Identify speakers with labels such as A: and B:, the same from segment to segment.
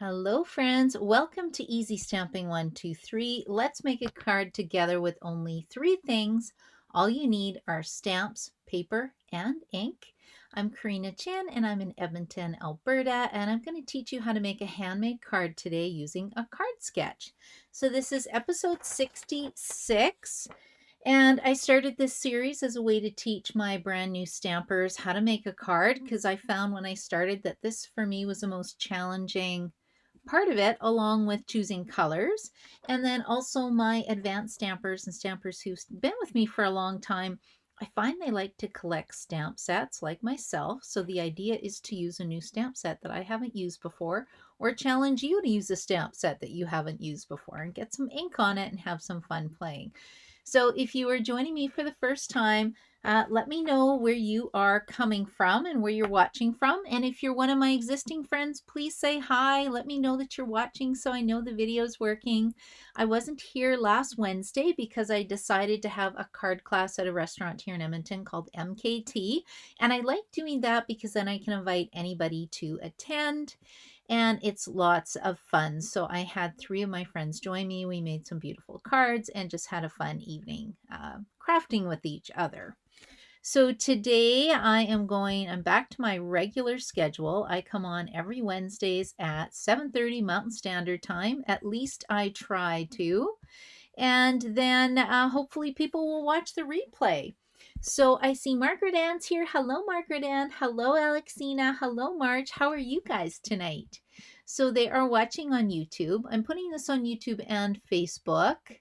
A: Hello friends, welcome to Easy Stamping 123. Let's make a card together with only 3 things. All you need are stamps, paper, and ink. I'm Karina Chin and I'm in Edmonton, Alberta, and I'm going to teach you how to make a handmade card today using a card sketch. So this is episode 66. And I started this series as a way to teach my brand new stampers how to make a card because I found when I started that this for me was the most challenging part of it, along with choosing colors. And then also my advanced stampers and stampers who've been with me for a long time, I find they like to collect stamp sets like myself. So the idea is to use a new stamp set that I haven't used before, or challenge you to use a stamp set that you haven't used before and get some ink on it and have some fun playing. So if you are joining me for the first time, let me know where you are coming from and where you're watching from. And if you're one of my existing friends, please say hi. Let me know that you're watching so I know the video is working. I wasn't here last Wednesday because I decided to have a card class at a restaurant here in Edmonton called MKT. And I like doing that because then I can invite anybody to attend and it's lots of fun. So I had 3 of my friends join me. We made some beautiful cards and just had a fun evening crafting with each other. So today I'm back to my regular schedule. I come on every Wednesdays at 7:30 Mountain Standard Time. At least I try to. And then hopefully people will watch the replay. So I see Margaret Ann's here. Hello, Margaret Ann. Hello, Alexina. Hello, Marge. How are you guys tonight? So they are watching on YouTube. I'm putting this on YouTube and Facebook.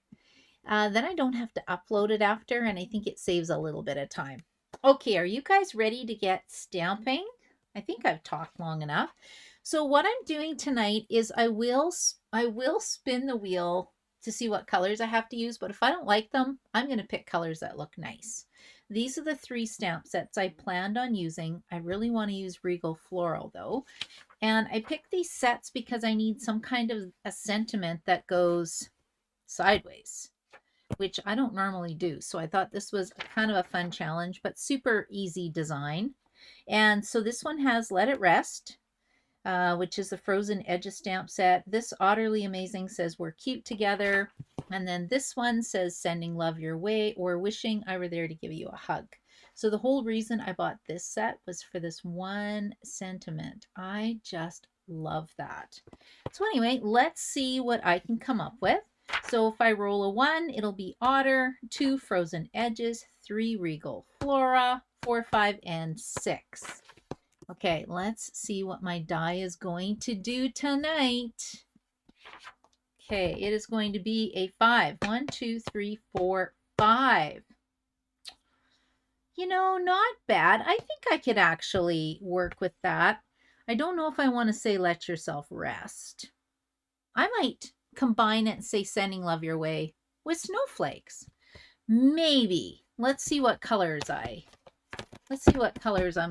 A: Then I don't have to upload it after, and I think it saves a little bit of time. Okay, are you guys ready to get stamping? I think I've talked long enough. So what I'm doing tonight is I will spin the wheel to see what colors I have to use, but if I don't like them, I'm going to pick colors that look nice. These are the 3 stamp sets I planned on using. I really want to use Regal Floral though. And I picked these sets because I need some kind of a sentiment that goes sideways, which I don't normally do. So I thought this was kind of a fun challenge, but super easy design. And so this one has Let It Rest, which is the Frozen Edges stamp set. This Utterly Amazing says We're Cute Together. And then this one says Sending Love Your Way or Wishing I Were There to Give You a Hug. So the whole reason I bought this set was for this one sentiment. I just love that. So anyway, let's see what I can come up with. So if I roll a 1, it'll be Otter, 2 Frozen Edges, 3 Regal Flora, 4, 5, and 6. Okay, let's see what my die is going to do tonight. Okay, it is going to be a 5. 1, 2, 3, 4, 5. You know, not bad. I think I could actually work with that. I don't know if I want to say Let Yourself Rest. I might combine it and say Sending Love Your Way with snowflakes. Maybe. Let's see what colors I'm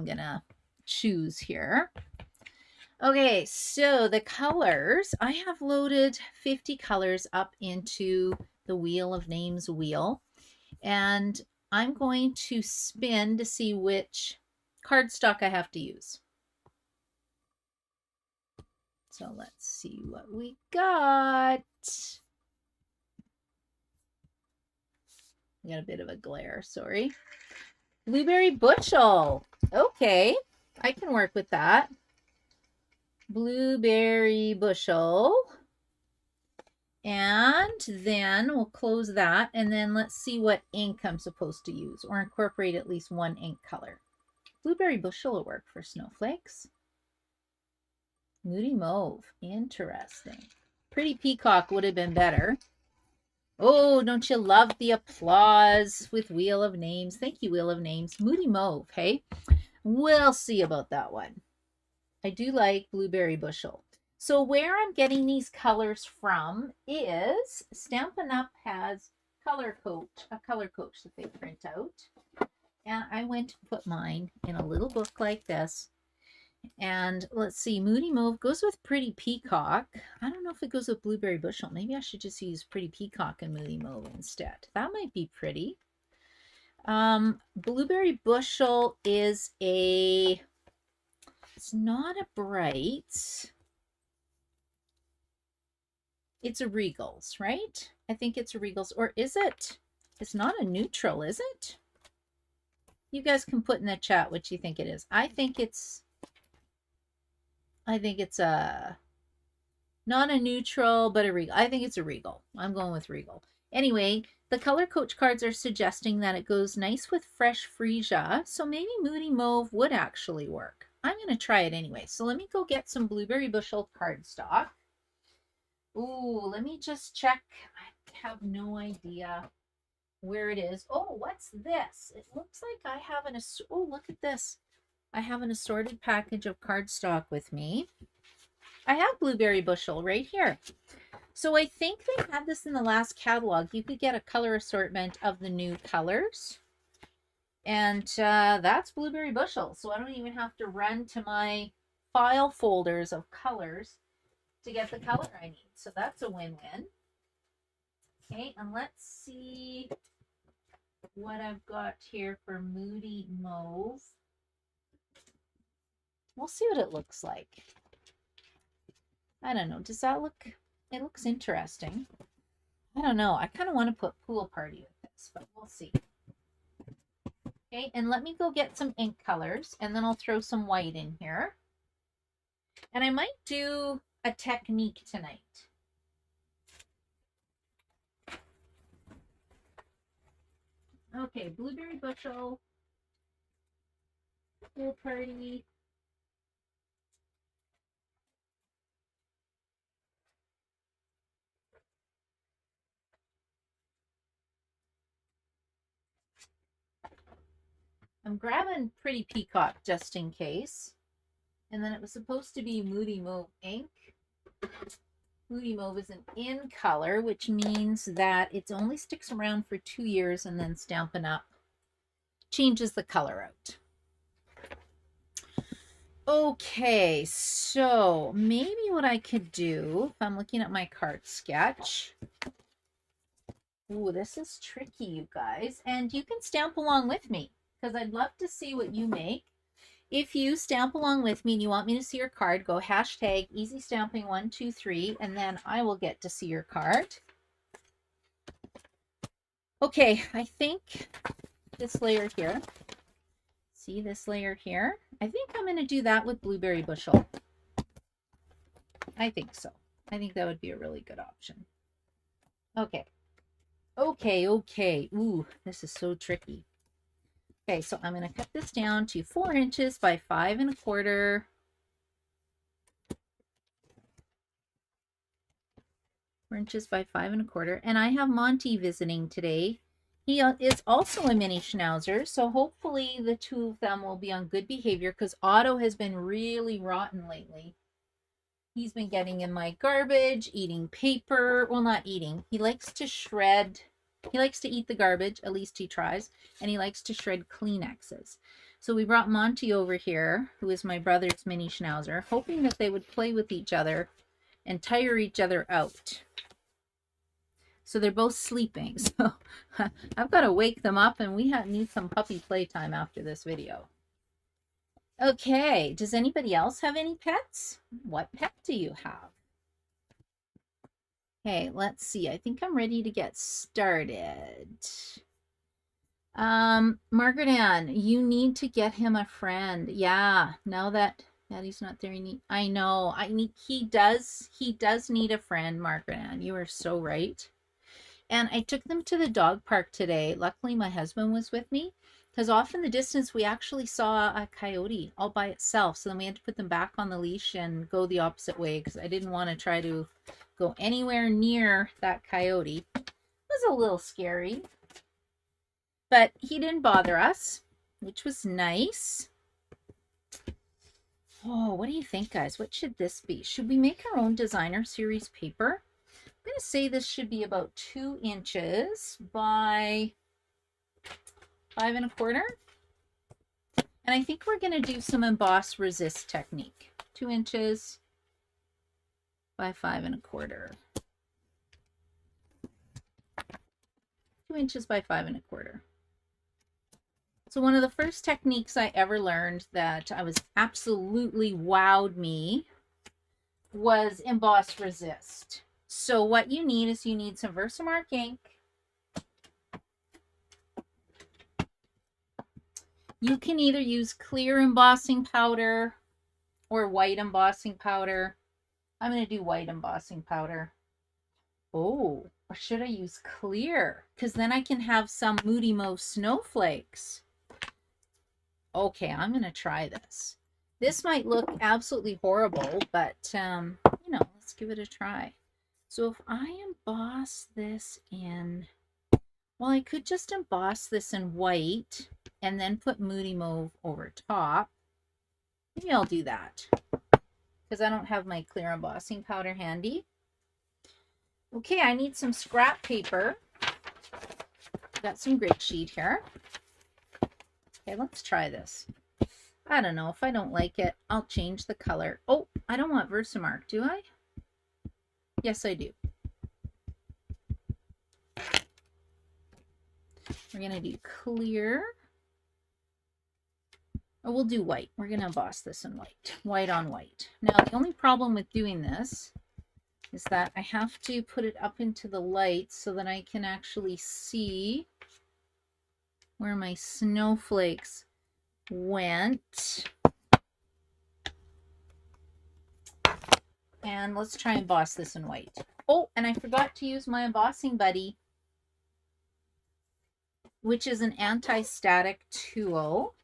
A: gonna choose here. Okay, so the colors, I have loaded 50 colors up into the Wheel of Names wheel, and I'm going to spin to see which cardstock I have to use. So let's see what we got. We got a bit of a glare, sorry. Blueberry Bushel. Okay, I can work with that. Blueberry Bushel. And then we'll close that. And then let's see what ink I'm supposed to use or incorporate at least one ink color. Blueberry Bushel will work for snowflakes. Moody Mauve. Interesting. Pretty Peacock would have been better. Oh, don't you love the applause with Wheel of Names? Thank you, Wheel of Names. Moody Mauve, hey? We'll see about that one. I do like Blueberry Bushel. So where I'm getting these colors from is Stampin' Up! Has a color coach that they print out. And I went to put mine in a little book like this. And let's see, Moody Mauve goes with Pretty Peacock. I don't know if it goes with Blueberry Bushel. Maybe I should just use Pretty Peacock and Moody Mauve instead. That might be pretty. Blueberry Bushel is it's not a bright. It's a Regals, right? I think it's a Regals. Or is it? It's not a neutral, is it? You guys can put in the chat what you think it is. I think it's a not a neutral, but a Regal. I think it's a Regal. I'm going with Regal. Anyway, the color coach cards are suggesting that it goes nice with fresh freesia, so maybe Moody Mauve would actually work. I'm going to try it anyway. So let me go get some Blueberry Bushel cardstock. Ooh, let me just check. I have no idea where it is. Oh, what's this? It looks like I have oh, look at this. I have an assorted package of cardstock with me. I have Blueberry Bushel right here. So I think they had this in the last catalog. You could get a color assortment of the new colors. And that's Blueberry Bushel. So I don't even have to run to my file folders of colors to get the color I need. So that's a win-win. Okay, and let's see what I've got here for Moody Mauve. We'll see what it looks like. I don't know. Does that look... It looks interesting. I don't know. I kind of want to put Pool Party with this, but we'll see. Okay, and let me go get some ink colors, and then I'll throw some white in here. And I might do a technique tonight. Okay, Blueberry Bushel, Pool Party. I'm grabbing Pretty Peacock just in case. And then it was supposed to be Moody Mauve ink. Moody Mauve is an in color, which means that it only sticks around for 2 years, and then Stampin' Up! Changes the color out. Okay, so maybe what I could do, if I'm looking at my card sketch. Ooh, this is tricky, you guys. And you can stamp along with me, because I'd love to see what you make. If you stamp along with me and you want me to see your card, go hashtag EasyStamping123, and then I will get to see your card. Okay, I think this layer here, see this layer here? I think I'm going to do that with Blueberry Bushel. I think so. I think that would be a really good option. Okay. Okay. Ooh, this is so tricky. Okay, so I'm going to cut this down to 4 inches by 5 1/4. 4 inches by 5 1/4. And I have Monty visiting today. He is also a mini Schnauzer, so hopefully the two of them will be on good behavior, because Otto has been really rotten lately. He's been getting in my garbage, eating paper. Well, not eating. He likes to shred. He likes to eat the garbage, at least he tries, and he likes to shred Kleenexes. So we brought Monty over here, who is my brother's mini Schnauzer, hoping that they would play with each other and tire each other out. So they're both sleeping. So I've got to wake them up, and we need some puppy playtime after this video. Okay, does anybody else have any pets? What pet do you have? Okay, let's see. I think I'm ready to get started. Margaret Ann, you need to get him a friend. Yeah, now that Daddy's not there, I know. He does need a friend, Margaret Ann. You are so right. And I took them to the dog park today. Luckily, my husband was with me, because off in the distance, we actually saw a coyote all by itself. So then we had to put them back on the leash and go the opposite way, because I didn't want to try to go anywhere near that coyote. It was a little scary, but he didn't bother us, which was nice. Oh, what do you think, guys? What should this be? Should we make our own designer series paper? I'm going to say this should be about 2 inches by 5 1/4. And I think we're going to do some emboss resist technique. 2 inches by 5 1/4. 2 inches by 5 1/4. So one of the first techniques I ever learned that I was absolutely wowed me was emboss resist. So what you need is you need some Versamark ink. You can either use clear embossing powder or white embossing powder. I'm going to do white embossing powder. Oh, or should I use clear? Because then I can have some Moody Mauve snowflakes. Okay, I'm going to try this. This might look absolutely horrible, but, you know, let's give it a try. So if I emboss this in, well, I could just emboss this in white and then put Moody Mauve over top. Maybe I'll do that because I don't have my clear embossing powder handy. Okay, I need some scrap paper. Got some grit sheet here. Okay, let's try this. I don't know. If I don't like it, I'll change the color. Oh, I don't want Versamark, do I? Yes, I do. We're going to do clear. Oh, we'll do white. We're going to emboss this in white. White on white. Now, the only problem with doing this is that I have to put it up into the light so that I can actually see where my snowflakes went. And let's try and emboss this in white. Oh, and I forgot to use my embossing buddy, which is an anti-static tool.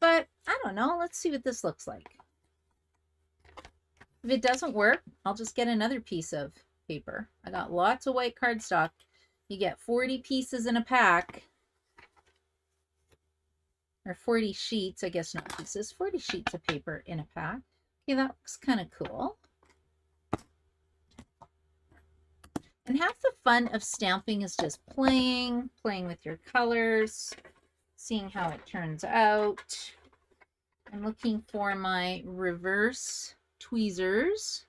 A: But I don't know. Let's see what this looks like. If it doesn't work, I'll just get another piece of paper. I got lots of white cardstock. You get 40 pieces in a pack. Or 40 sheets, I guess not pieces. 40 sheets of paper in a pack. Okay, that looks kind of cool. And half the fun of stamping is just playing with your colors, seeing how it turns out. I'm looking for my reverse tweezers,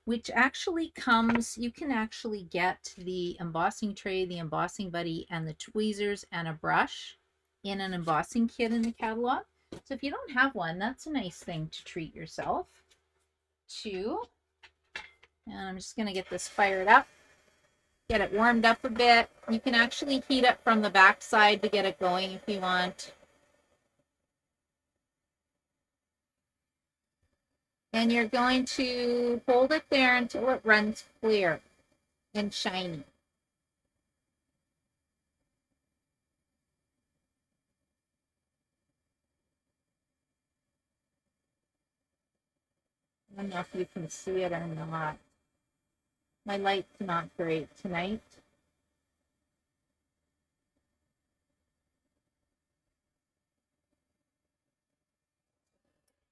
A: which actually comes, you can actually get the embossing tray, the embossing buddy, and the tweezers and a brush in an embossing kit in the catalog. So if you don't have one, that's a nice thing to treat yourself to. And I'm just going to get this fired up. Get it warmed up a bit. You can actually heat it from the back side to get it going if you want. And you're going to hold it there until it runs clear and shiny. I don't know if you can see it or not. My light's not great tonight.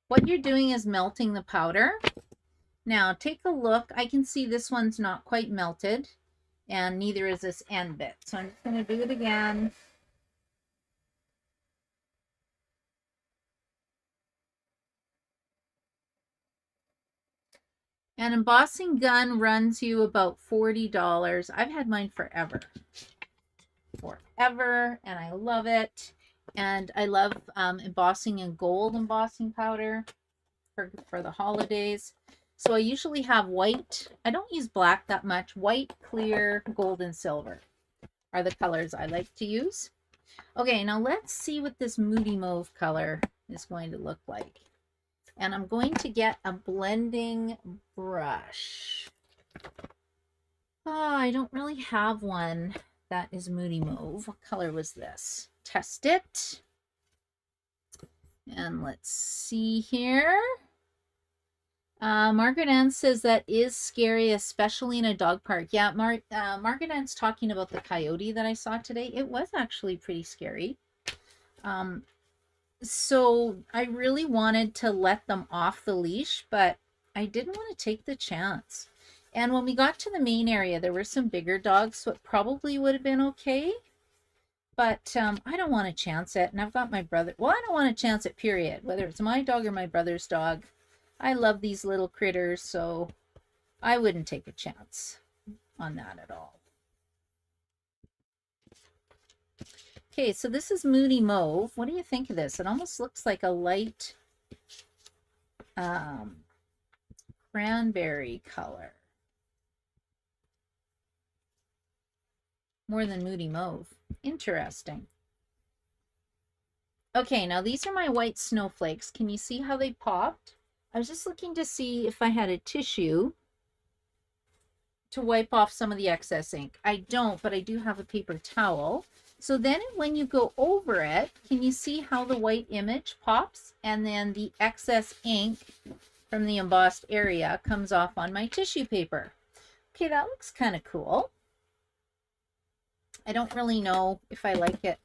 A: What you're doing is melting the powder. Now take a look. I can see this one's not quite melted, and neither is this end bit. So I'm just going to do it again. An embossing gun runs you about $40. I've had mine forever, and I love it. And I love embossing in gold embossing powder for the holidays. So I usually have white. I don't use black that much. White, clear, gold, and silver are the colors I like to use. Okay, now let's see what this Moody Mauve color is going to look like. And I'm going to get a blending brush. Oh, I don't really have one that is Moody Mauve. What color was this? Test it. And let's see here. Margaret Ann says that is scary, especially in a dog park. Yeah, Margaret Ann's talking about the coyote that I saw today. It was actually pretty scary. So I really wanted to let them off the leash, but I didn't want to take the chance. And when we got to the main area, there were some bigger dogs, so it probably would have been okay. But I don't want to chance it. And I've got my brother. Well, I don't want to chance it, period. Whether it's my dog or my brother's dog. I love these little critters, so I wouldn't take a chance on that at all. Okay, so this is Moody Mauve. What do you think of this? It almost looks like a light cranberry color. More than Moody Mauve. Interesting. Okay, now these are my white snowflakes. Can you see how they popped? I was just looking to see if I had a tissue to wipe off some of the excess ink. I don't, but I do have a paper towel. So then when you go over it, can you see how the white image pops? And then the excess ink from the embossed area comes off on my tissue paper. Okay, that looks kind of cool. I don't really know if I like it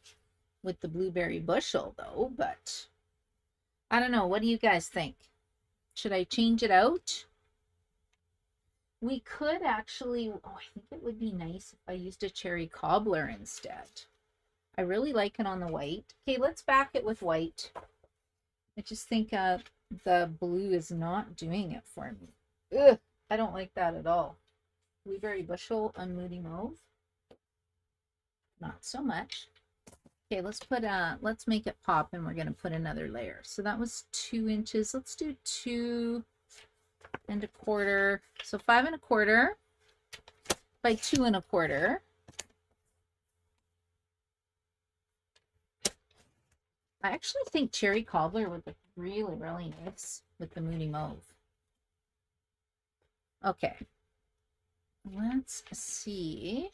A: with the blueberry bushel though, but I don't know. What do you guys think? Should I change it out? We could actually, oh, I think it would be nice if I used a cherry cobbler instead. I really like it on the white. Okay, let's back it with white. I just think the blue is not doing it for me. Ugh, I don't like that at all. Blueberry bushel on Moody Mauve. Not so much. Okay, let's make it pop, and we're going to put another layer. So that was 2 inches. Let's do 2 1/4. So 5 1/4 by 2 1/4. I actually think cherry cobbler would look really, really nice with the Moody Mauve. Okay. Let's see.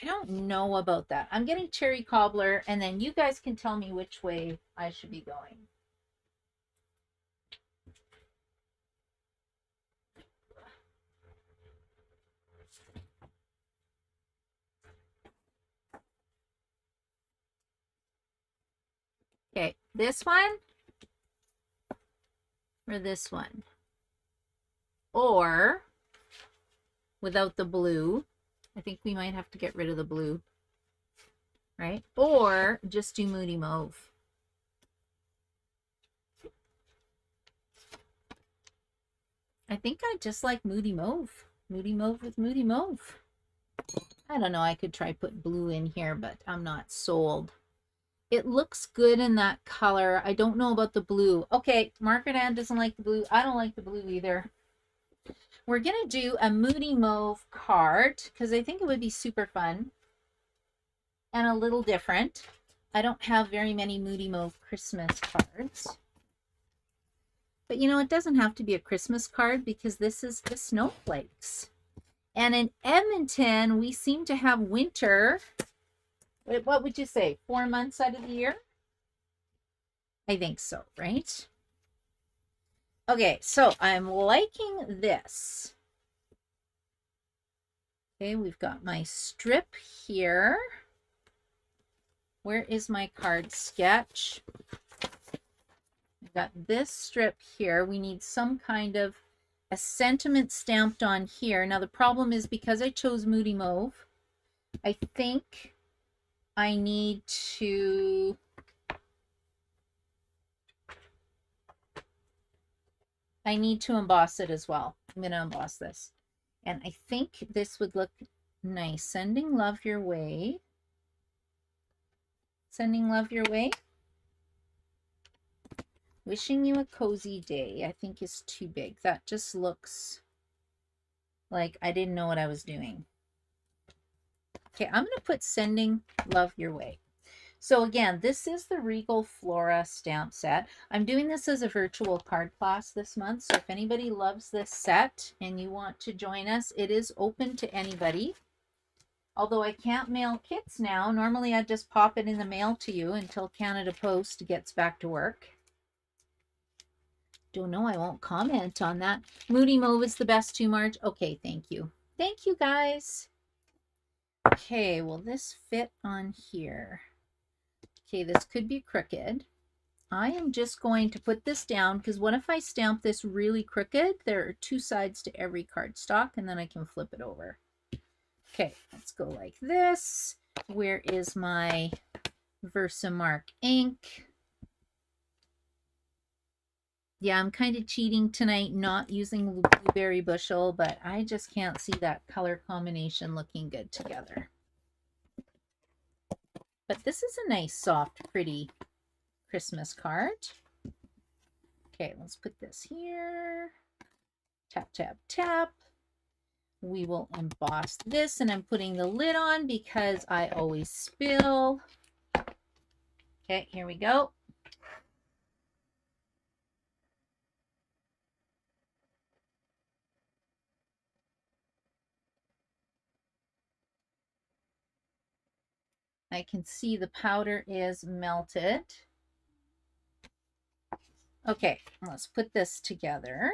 A: I don't know about that. I'm getting cherry cobbler, and then you guys can tell me which way I should be going. Okay, this one or this one? Or without the blue. I think we might have to get rid of the blue, right? Or just do Moody Mauve. I think I just like Moody Mauve. Moody Mauve with Moody Mauve. I don't know. I could try put blue in here, but I'm not sold. It looks good in that color. I don't know about the blue. Okay, Margaret Ann doesn't like the blue. I don't like the blue either. We're going to do a Moody Mauve card because I think it would be super fun and a little different. I don't have very many Moody Mauve Christmas cards. But you know, it doesn't have to be a Christmas card because this is the snowflakes. And in Edmonton, we seem to have winter. What would you say? 4 months out of the year? I think so, right? Okay, so I'm liking this. Okay, we've got my strip here. Where is my card sketch? I've got this strip here. We need some kind of a sentiment stamped on here. Now the problem is because I chose Moody Mauve, I think I need to emboss it as well. I'm going to emboss this. And I think this would look nice. Sending love your way. Sending love your way. Wishing you a cozy day, I think is too big. That just looks like I didn't know what I was doing. Okay, I'm going to put sending love your way. So again, this is the Regal Flora stamp set. I'm doing this as a virtual card class this month. So if anybody loves this set and you want to join us, it is open to anybody. Although I can't mail kits now. Normally I just pop it in the mail to you until Canada Post gets back to work. Don't know, I won't comment on that. Moody Mauve is the best too, Marge. Okay, thank you. Thank you, guys. Okay, will this fit on here? Okay, this could be crooked. I am just going to put this down because what if I stamp this really crooked? There are 2 sides to every cardstock and then I can flip it over. Okay, let's go like this. Where is my Versamark ink? Yeah, I'm kind of cheating tonight, not using blueberry bushel, but I just can't see that color combination looking good together. But this is a nice, soft, pretty Christmas card. Okay, let's put this here. Tap, tap, tap. we will emboss this, and I'm putting the lid on because I always spill. Okay, here we go. I can see the powder is melted. Okay, let's put this together.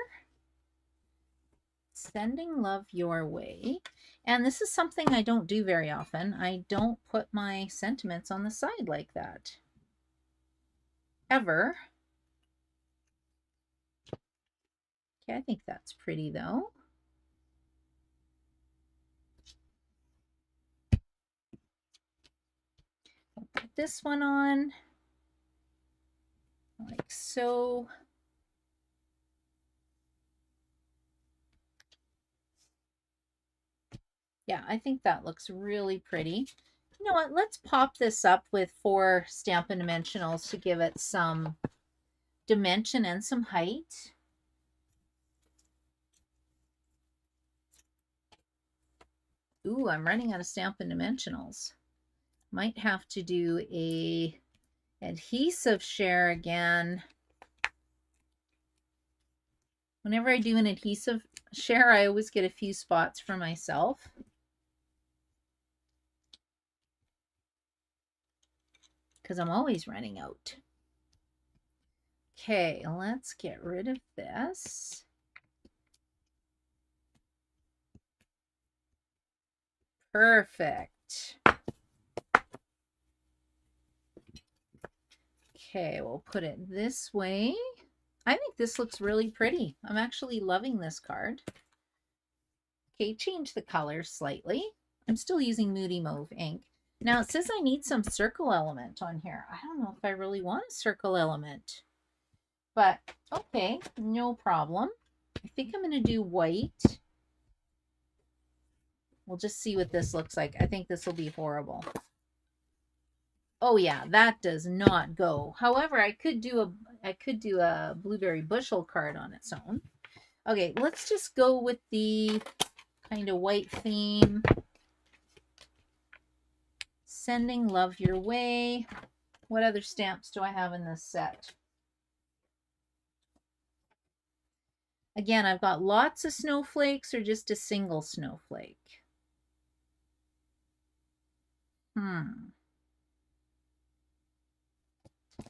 A: Sending love your way. And this is something I don't do very often. I don't put my sentiments on the side like that. Ever. Okay, I think that's pretty though. I'll put this one on like so. Yeah, I think that looks really pretty. You know what? Let's pop this up with 4 Stampin' Dimensionals to give it some dimension and some height. Ooh, I'm running out of Stampin' Dimensionals. Might have to do a adhesive share again. Whenever I do an adhesive share, I always get a few spots for myself. Because I'm always running out. Okay, let's get rid of this. Perfect. Okay, we'll put it this way. I think this looks really pretty. I'm actually loving this card. Okay, change the color slightly. I'm still using Moody Mauve ink. Now it says I need some circle element on here. I don't know if I really want a circle element, but okay, no problem. I think I'm going to do white. We'll just see what this looks like. I think this will be horrible. Oh yeah, that does not go. However, I could do a blueberry bushel card on its own. Okay, let's just go with the kind of white theme. Sending love your way. What other stamps do I have in this set? Again, I've got lots of snowflakes or just a single snowflake.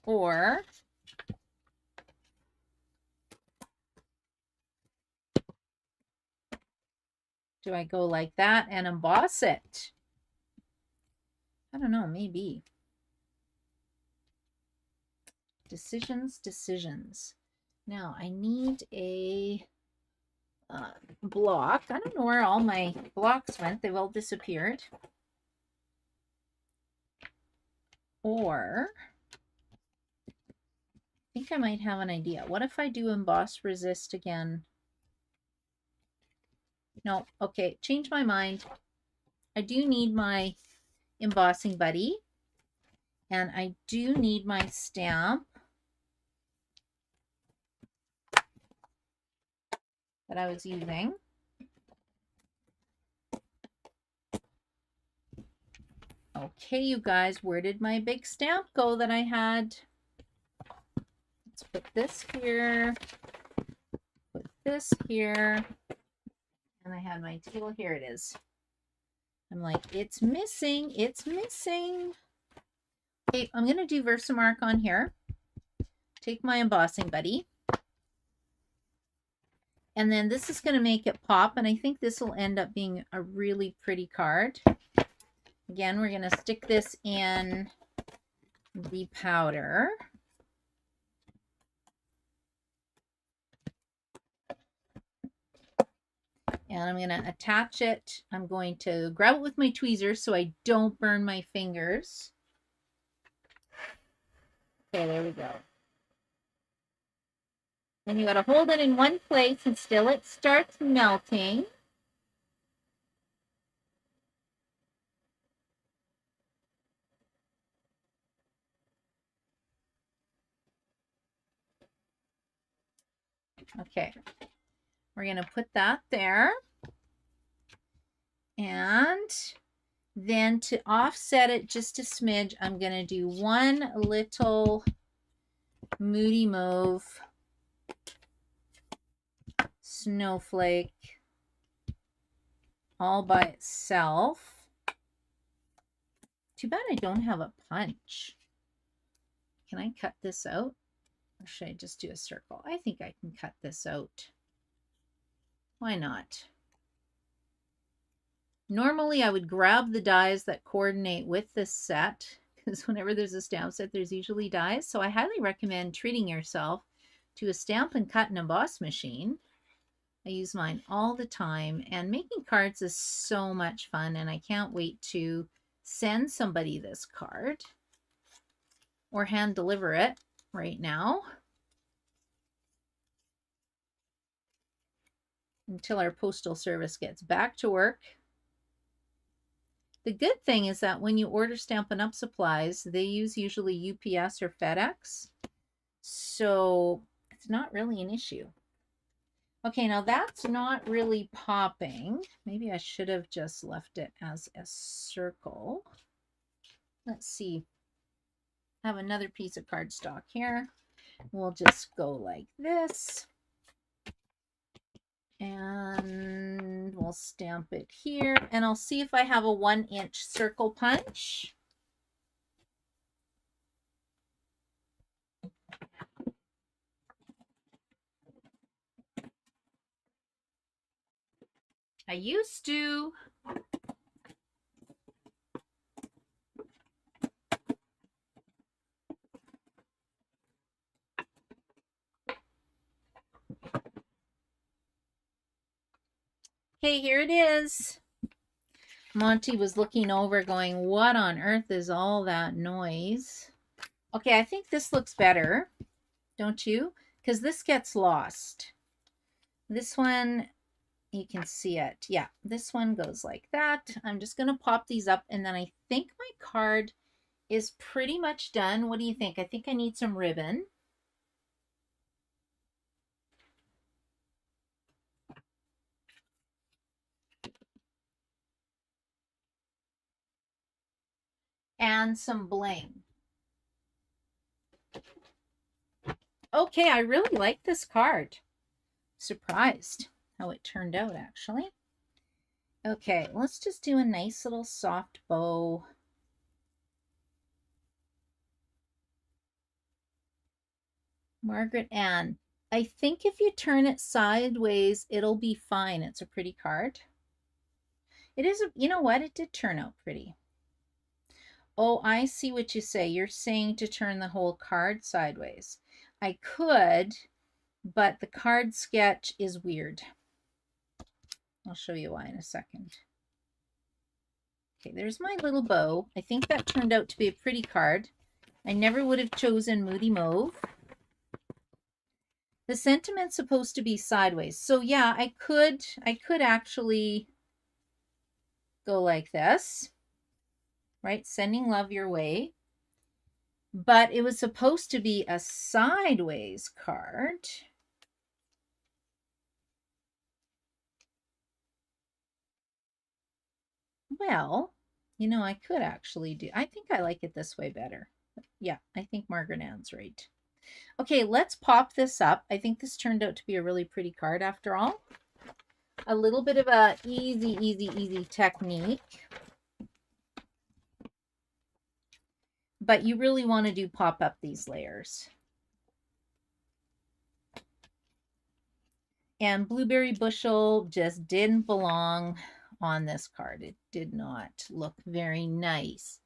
A: Or do I go like that and emboss it? I don't know, maybe. Decisions. Now I need a block. I don't know where all my blocks went. They've all disappeared. Or I think I might have an idea. What if I do emboss resist again? No, okay, change my mind. I do need my embossing buddy, and I do need my stamp that I was using. Okay, you guys, where did my big stamp go that I had? Let's put this here, put this here, and I had my tail. Here it is. I'm like, it's missing, it's missing. Okay, I'm going to do Versamark on here. Take my embossing buddy. And then this is going to make it pop, and I think this will end up being a really pretty card. Again, we're going to stick this in the powder. And I'm going to attach it. I'm going to grab it with my tweezers so I don't burn my fingers. Okay, there we go. Then you got to hold it in one place until it starts melting. Okay, we're going to put that there. And then to offset it just a smidge, I'm going to do one little Moody Mauve snowflake all by itself. Too bad I don't have a punch. Can I cut this out? Or should I just do a circle? I think I can cut this out. Why not? Normally I would grab the dies that coordinate with this set, because whenever there's a stamp set, there's usually dies. So I highly recommend treating yourself to a stamp and cut and emboss machine. I use mine all the time, and making cards is so much fun, and I can't wait to send somebody this card or hand deliver it right now until our postal service gets back to work. The good thing is that when you order Stampin' Up! Supplies, they use usually UPS or FedEx, so it's not really an issue. Okay, now that's not really popping. Maybe I should have just left it as a circle. Let's see. I have another piece of cardstock here. We'll just go like this. And we'll stamp it here. And I'll see if I have a 1-inch circle punch. I used to. Okay, here it is. Monty was looking over going, what on earth is all that noise? Okay, I think this looks better, don't you? Because this gets lost. This one, you can see it. Yeah, this one goes like that. I'm just going to pop these up, and then I think my card is pretty much done. What do you think? I think I need some ribbon. And some bling. Okay, I really like this card. Surprised how it turned out, actually. Okay, let's just do a nice little soft bow. Margaret Ann. I think if you turn it sideways, it'll be fine. It's a pretty card. It is, you know what? It did turn out pretty. Oh, I see what you say. You're saying to turn the whole card sideways. I could, but the card sketch is weird. I'll show you why in a second. Okay, there's my little bow. I think that turned out to be a pretty card. I never would have chosen Moody Mauve. The sentiment's supposed to be sideways. So yeah, I could actually go like this, right? Sending love your way. But it was supposed to be a sideways card. Well, you know, I could actually do, I think I like it this way better. Yeah, I think Margaret Ann's right. Okay, let's pop this up. I think this turned out to be a really pretty card after all. A little bit of a easy technique. But you really want to do pop up these layers. And Blueberry Bushel just didn't belong on this card. It did not look very nice.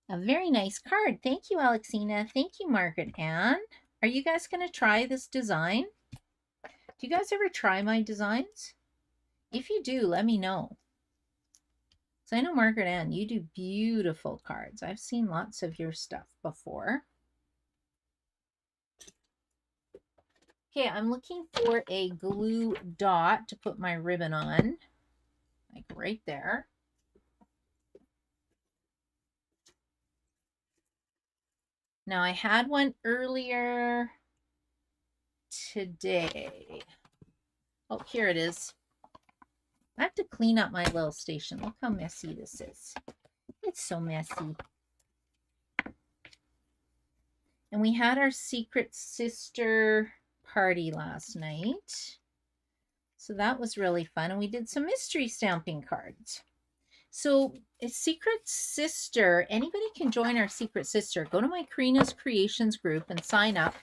A: A very nice card. Thank you, Alexina. Thank you, Margaret Ann. Are you guys going to try this design? Do you guys ever try my designs? If you do, let me know. So I know, Margaret Ann, you do beautiful cards. I've seen lots of your stuff before. Okay, I'm looking for a glue dot to put my ribbon on, like right there. Now I had one earlier today. Oh, here it is. I have to clean up my little station. Look how messy this is. It's so messy. And we had our secret sister party last night. So that was really fun. And we did some mystery stamping cards. So a secret sister, anybody can join our secret sister. Go to my Karina's Creations group and sign up.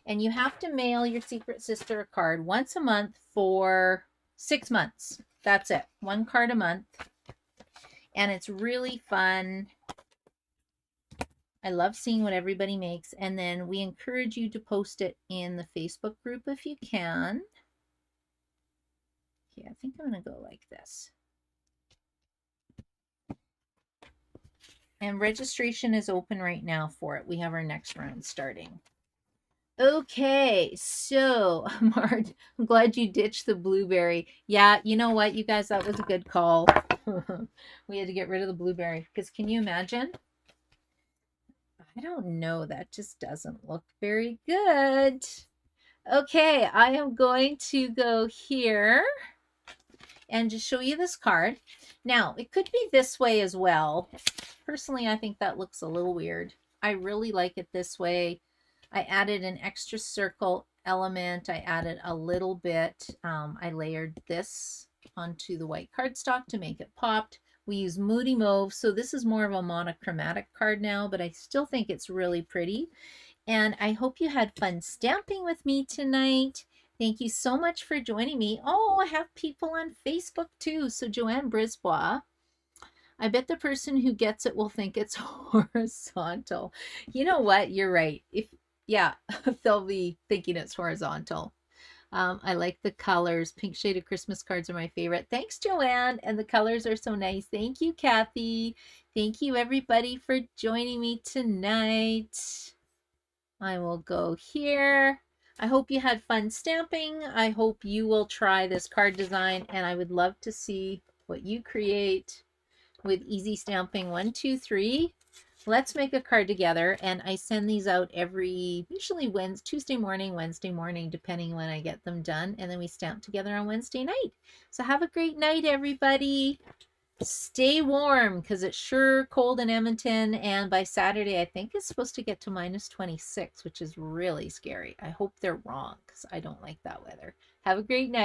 A: And you have to mail your secret sister a card once a month for 6 months. That's it. 1 card a month. And it's really fun. I love seeing what everybody makes. And then we encourage you to post it in the Facebook group if you can. Okay, I think I'm going to go like this. And registration is open right now for it. We have our next round starting. Okay, so Mart, I'm glad you ditched the blueberry. Yeah, you know what, you guys, that was a good call. We had to get rid of the blueberry because can you imagine? I don't know, that just doesn't look very good. Okay, I am going to go here and just show you this card. Now, it could be this way as well. Personally, I think that looks a little weird. I really like it this way. I added an extra circle element. I added a little bit. I layered this onto the white cardstock to make it popped. We use Moody Mauve, so this is more of a monochromatic card now, but I still think it's really pretty. And I hope you had fun stamping with me tonight. Thank you so much for joining me. Oh, I have people on Facebook too. So Joanne Brisbois, I bet the person who gets it will think it's horizontal. You know what? You're right. Yeah, they'll be thinking it's horizontal. I like the colors. Pink Shaded Christmas cards are my favorite. Thanks, Joanne. And the colors are so nice. Thank you, Kathy. Thank you, everybody, for joining me tonight. I will go here. I hope you had fun stamping. I hope you will try this card design, and I would love to see what you create with Easy Stamping 1, 2, 3. Let's make a card together, and I send these out usually Tuesday morning, Wednesday morning, depending when I get them done, and then we stamp together on Wednesday night. So have a great night, everybody. Stay warm because it's sure cold in Edmonton, and by Saturday I think it's supposed to get to -26, which is really scary. I hope they're wrong because I don't like that weather. Have a great night.